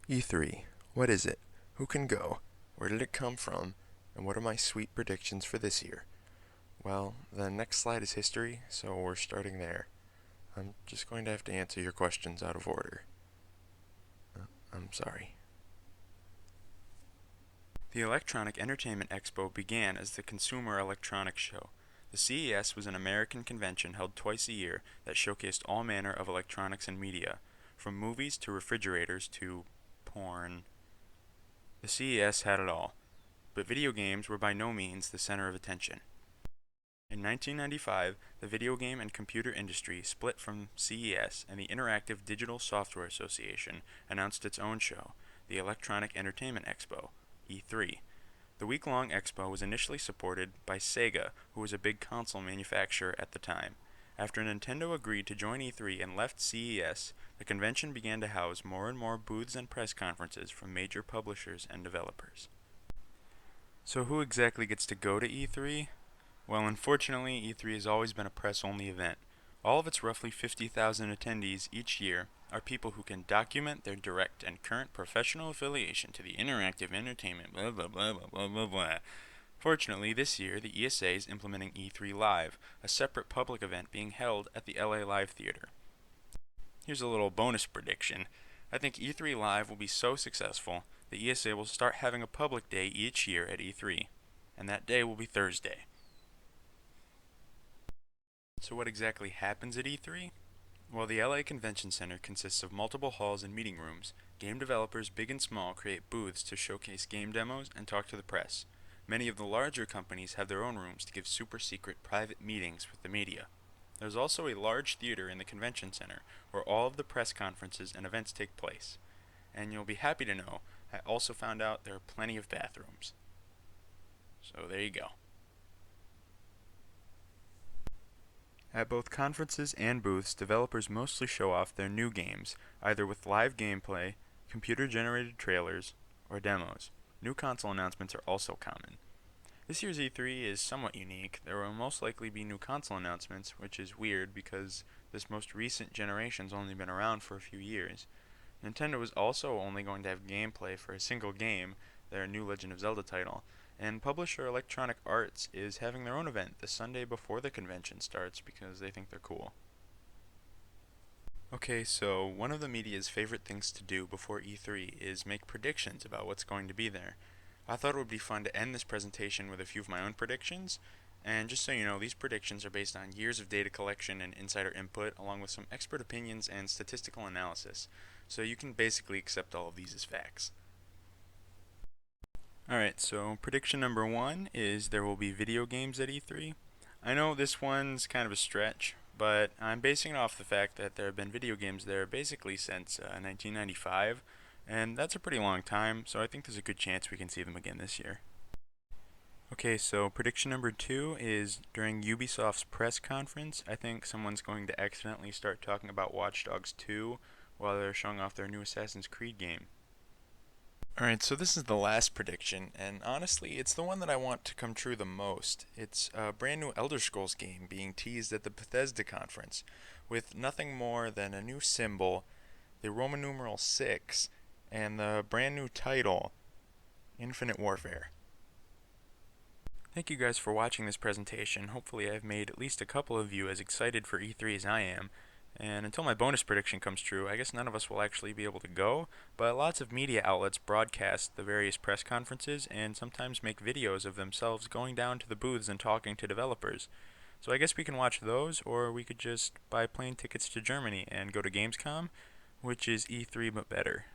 E3. What is it? Who can go? Where did it come from? And what are my sweet predictions for this year? Well, the next slide is history, so we're starting there. I'm just going to have to answer your questions out of order. I'm sorry. The Electronic Entertainment Expo began as the Consumer Electronics Show. The CES was an American convention held twice a year that showcased all manner of electronics and media, from movies to refrigerators to porn. The CES had it all, but video games were by no means the center of attention. In 1995, the video game and computer industry split from CES, and the Interactive Digital Software Association announced its own show, the Electronic Entertainment Expo, E3. The week-long expo was initially supported by Sega, who was a big console manufacturer at the time. After Nintendo agreed to join E3 and left CES, the convention began to house more and more booths and press conferences from major publishers and developers. So who exactly gets to go to E3? Well, unfortunately, E3 has always been a press-only event. All of its roughly 50,000 attendees each year are people who can document their direct and current professional affiliation to the interactive entertainment blah blah blah blah blah blah blah. Fortunately, this year the ESA is implementing E3 Live, a separate public event being held at the LA Live Theater. Here's a little bonus prediction. I think E3 Live will be so successful, the ESA will start having a public day each year at E3, and that day will be Thursday. So what exactly happens at E3? Well, the LA Convention Center consists of multiple halls and meeting rooms. Game developers, big and small, create booths to showcase game demos and talk to the press. Many of the larger companies have their own rooms to give super secret private meetings with the media. There's also a large theater in the convention center where all of the press conferences and events take place. And you'll be happy to know, I also found out there are plenty of bathrooms. So there you go. At both conferences and booths, developers mostly show off their new games, either with live gameplay, computer-generated trailers, or demos. New console announcements are also common. This year's E3 is somewhat unique. There will most likely be new console announcements, which is weird because this most recent generation's only been around for a few years. Nintendo is also only going to have gameplay for a single game, their new Legend of Zelda title, and publisher Electronic Arts is having their own event the Sunday before the convention starts because they think they're cool. Okay, so one of the media's favorite things to do before E3 is make predictions about what's going to be there. I thought it would be fun to end this presentation with a few of my own predictions, and just so you know, these predictions are based on years of data collection and insider input, along with some expert opinions and statistical analysis, so you can basically accept all of these as facts. Alright, so prediction number 1 is there will be video games at E3. I know this one's kind of a stretch, but I'm basing it off the fact that there have been video games there basically since 1995, and that's a pretty long time, so I think there's a good chance we can see them again this year. Okay, so prediction number 2 is during Ubisoft's press conference, I think someone's going to accidentally start talking about Watch Dogs 2 while they're showing off their new Assassin's Creed game. Alright, so this is the last prediction, and honestly, it's the one that I want to come true the most. It's a brand new Elder Scrolls game being teased at the Bethesda conference, with nothing more than a new symbol, the Roman numeral 6, and the brand new title, Infinite Warfare. Thank you guys for watching this presentation. Hopefully I've made at least a couple of you as excited for E3 as I am. And until my bonus prediction comes true, I guess none of us will actually be able to go, but lots of media outlets broadcast the various press conferences and sometimes make videos of themselves going down to the booths and talking to developers. So I guess we can watch those, or we could just buy plane tickets to Germany and go to Gamescom, which is E3 but better.